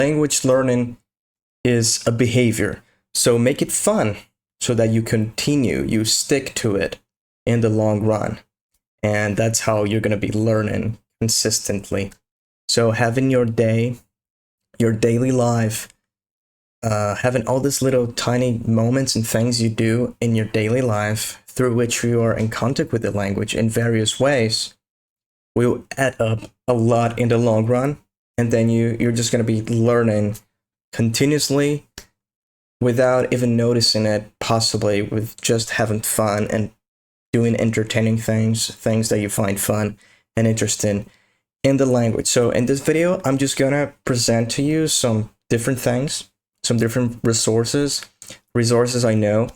language learning is a behavior. So make it fun so that you continue, you stick to it in the long run. And that's how you're going to be learning consistently. So having your day, your daily life, having all these little tiny moments and things you do in your daily life through which you are in contact with the language in various ways will add up a lot in the long run. And then you're just going to be learning continuously without even noticing it, possibly with just having fun and doing entertaining things that you find fun and interesting in the language. So in this video, I'm just going to present to you some different things, some different resources I know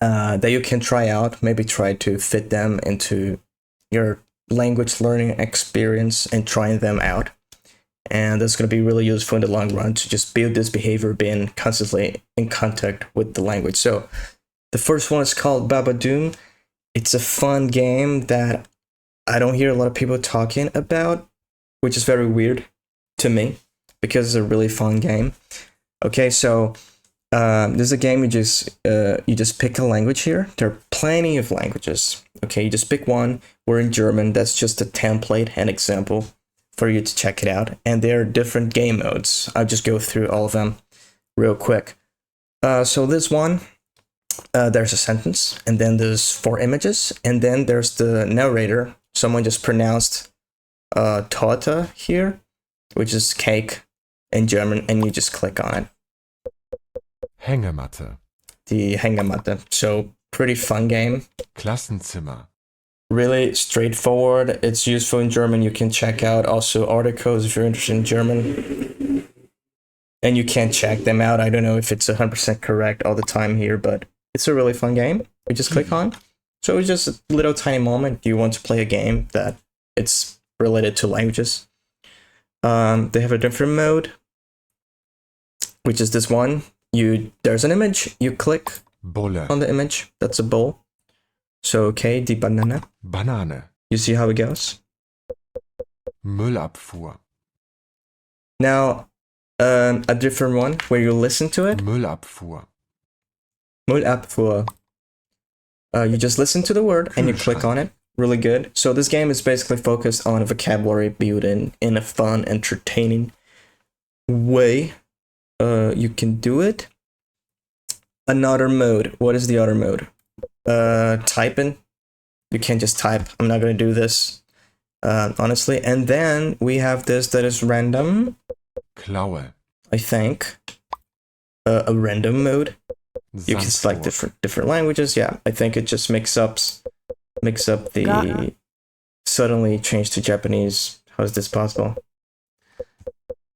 that you can try out, maybe try to fit them into your language learning experience and trying them out. And that's going to be really useful in the long run to just build this behavior, being constantly in contact with the language. So the first one is called Babadum. It's a fun game that I don't hear a lot of people talking about, which is very weird to me because it's a really fun game. Okay, so this is a game you just pick a language here. There are plenty of languages. Okay, you just pick one. We're in German. That's just a template, an example for you to check it out. And there are different game modes. I'll just go through all of them real quick. So this one, there's a sentence, and then there's 4 images, and then there's the narrator. Someone just pronounced Torte here, which is cake in German, and you just click on it. Hängematte. The Hängematte. So pretty fun game. Klassenzimmer. Really straightforward. It's useful in German. You can check out also articles if you're interested in German. And you can check them out. I don't know if it's 100% correct all the time here, but it's a really fun game. We just click on. So it's just a little tiny moment. You want to play a game that it's related to languages. They have a different mode, which is this one. There's an image. You click Bolle. on the image. That's a bowl. So, okay, die Banane. Banane. You see how it goes? Müllabfuhr. Now, a different one where you listen to it. Müllabfuhr. Müllabfuhr. You just listen to the word and you click on it. Really good. So this game is basically focused on vocabulary building in a fun, entertaining way. You can do it. Another mode. What is the other mode? Typing. You can't just type. I'm not going to do this, honestly. And then we have this that is random. Klaue. I think. A random mode. You can select different languages. Yeah, I think it just mix up the suddenly change to Japanese. How is this possible?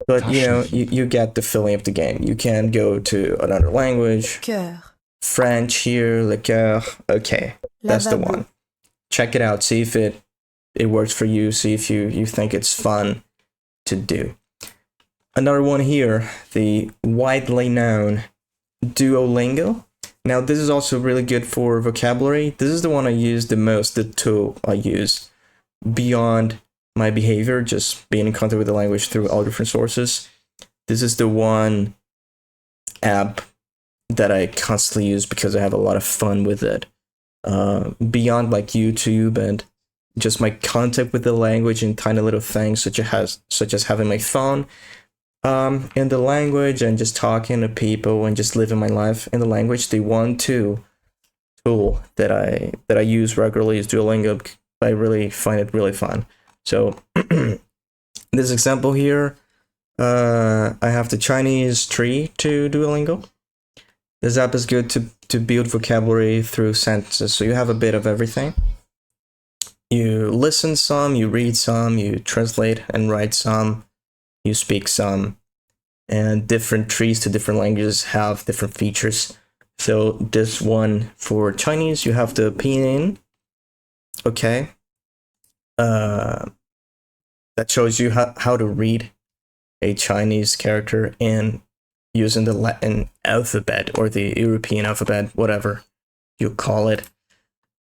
But you know, you get the feeling of the game. You can go to another language. Cœur. French here, le cœur. Okay, that's the one. Check it out. See if it works for you. See if you think it's fun to do. Another one here, the widely known Duolingo. Now this is also really good for vocabulary. This is the one I use the most, the tool I use beyond my behavior, just being in contact with the language through all different sources. This is the one app that I constantly use because I have a lot of fun with it. Beyond like YouTube and just my contact with the language and tiny little things such as having my phone in the language and just talking to people and just living my life in the language. The tool that I use regularly is Duolingo. I really find it really fun. So this example here, I have the Chinese tree to Duolingo. This app is good to build vocabulary through sentences. So you have a bit of everything. You listen some, you read some, you translate and write some, you speak some, and different trees to different languages have different features. So this one for Chinese, you have the pinyin. Okay. That shows you how to read a Chinese character in using the Latin alphabet or the European alphabet, whatever you call it.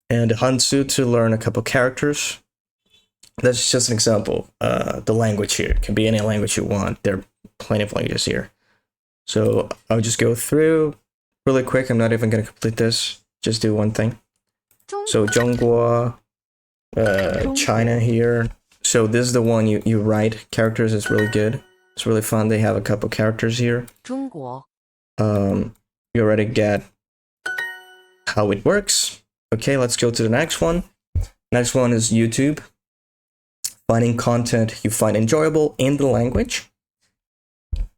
And Hansu to learn a couple characters. That's just an example. The language here can be any language you want. There are plenty of languages here. So I'll just go through really quick. I'm not even going to complete this. Just do one thing. So 中国, China here. So this is the one you write characters. It's really good. It's really fun. They have a couple characters here. 中国 You already get how it works. Okay, let's go to the next one. Next one is YouTube. Finding content you find enjoyable in the language.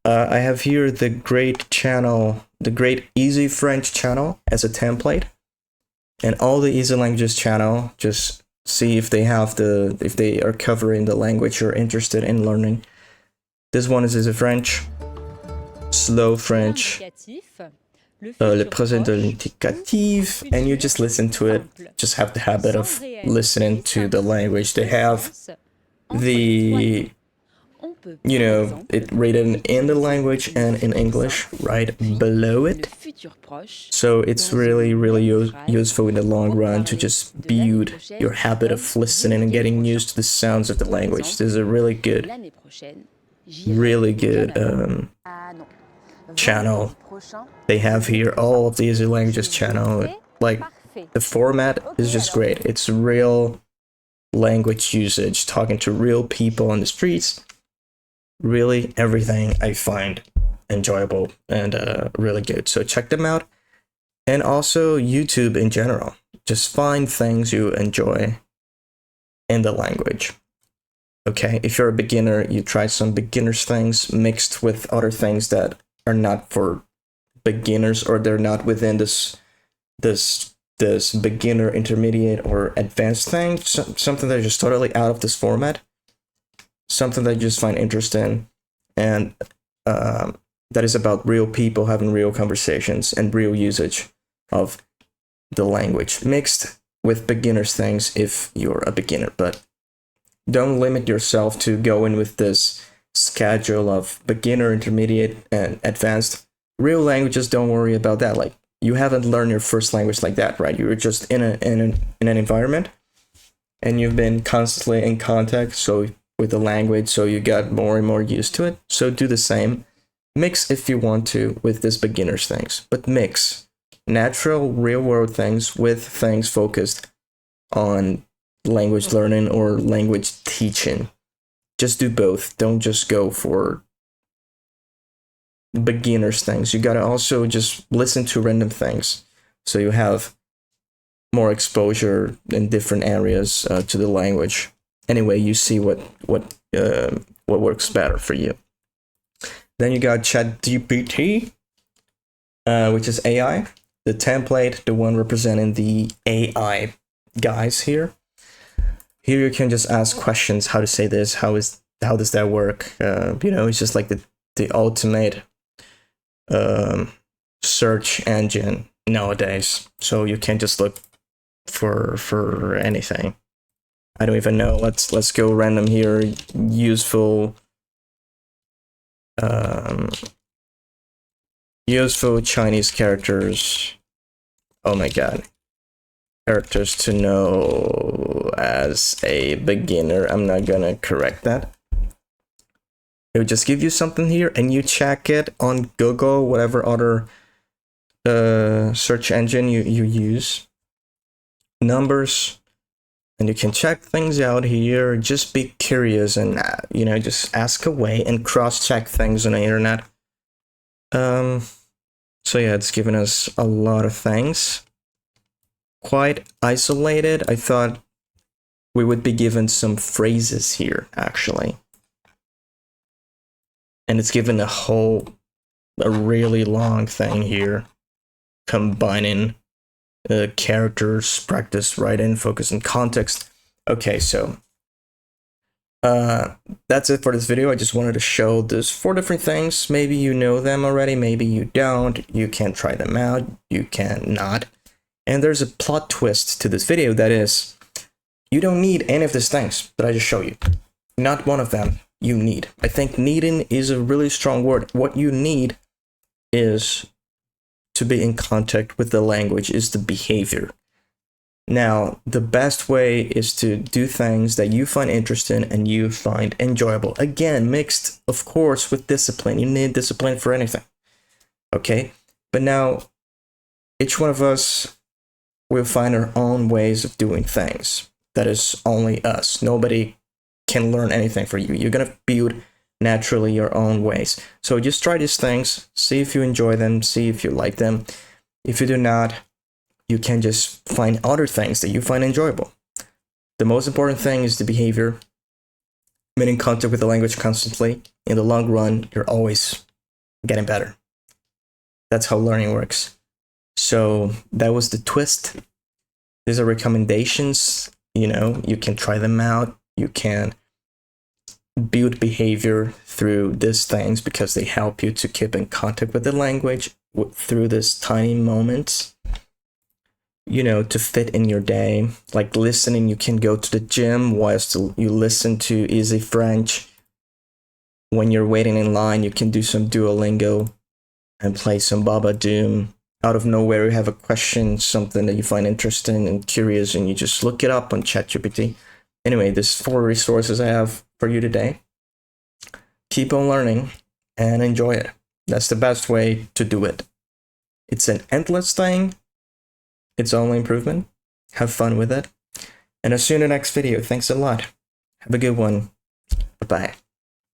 I have here the great channel, the Great Easy French channel as a template. And all the Easy Languages channel, just see if they are covering the language you're interested in learning. This one is Easy French, Slow French, le présent de l'indicatif, and you just listen to it. Just have the habit of listening to the language. They have the, you know, it written in the language and in English right below it. So it's really, really useful in the long run to just build your habit of listening and getting used to the sounds of the language. This is a really good channel. They have here all of the Easy Languages channel. Like, the format is just great. It's real language usage, talking to real people on the streets. Really, everything I find enjoyable and really good. So check them out. And also YouTube in general. Just find things you enjoy in the language. Okay, if you're a beginner, you try some beginners things mixed with other things that are not for beginners, or they're not within this beginner, intermediate, or advanced thing. Something that's just totally out of this format. Something that you just find interesting, and that is about real people having real conversations and real usage of the language, mixed with beginners things if you're a beginner. But don't limit yourself to go in with this schedule of beginner, intermediate, and advanced. Real languages, don't worry about that. Like, you haven't learned your first language like that, right? You're just in an environment, and you've been constantly in contact with the language, so you got more and more used to it. So do the same. Mix if you want to with this beginners things, but mix natural, real world things with things focused on language learning or language teaching. Just do both. Don't just go for beginners things. You gotta also just listen to random things, so you have more exposure in different areas to the language. Anyway, you see what works better for you. Then you got ChatGPT, which is AI, the template, the one representing the AI guys here. Here you can just ask questions: how to say this? How does that work? You know, it's just like the ultimate search engine nowadays. So you can't just look for anything. I don't even know. Let's go random here. Useful Chinese characters. Oh my god. Characters to know as a beginner. I'm not gonna correct that. It will just give you something here, and you check it on Google, whatever other search engine you use. Numbers. And you can check things out here. Just be curious and, you know, just ask away and cross-check things on the internet. So yeah, it's given us a lot of things. Quite isolated. I thought we would be given some phrases here, actually. And it's given a really long thing here, combining characters, practice, write-in, focus, and context. Okay, so that's it for this video. I just wanted to show these 4 different things. Maybe you know them already, maybe you don't. You can try them out, you can not. And there's a plot twist to this video, that is, you don't need any of these things that I just showed you. Not one of them you need. I think needing is a really strong word. What you need is to be in contact with the language, is the behavior. Now, the best way is to do things that you find interesting and you find enjoyable. Again, mixed, of course, with discipline. You need discipline for anything. Okay? But now, each one of us will find our own ways of doing things. That is only us. Nobody can learn anything for you. You're going to build naturally your own ways. So just try these things, see if you enjoy them, see if you like them. If you do not, you can just find other things that you find enjoyable. The most important thing is the behavior, being in contact with the language constantly. In the long run, you're always getting better. That's how learning works. So that was the twist. These are recommendations. You can try them out. You can build behavior through these things because they help you to keep in contact with the language through these tiny moments. To fit in your day. Like listening, you can go to the gym whilst you listen to Easy French. When you're waiting in line, you can do some Duolingo and play some babadum. Out of nowhere, you have a question, something that you find interesting and curious, and you just look it up on ChatGPT. Anyway, there's 4 resources I have for you today. Keep on learning and enjoy it. That's the best way to do it. It's an endless thing. It's only improvement. Have fun with it. And I'll see you in the next video. Thanks a lot. Have a good one. Bye-bye.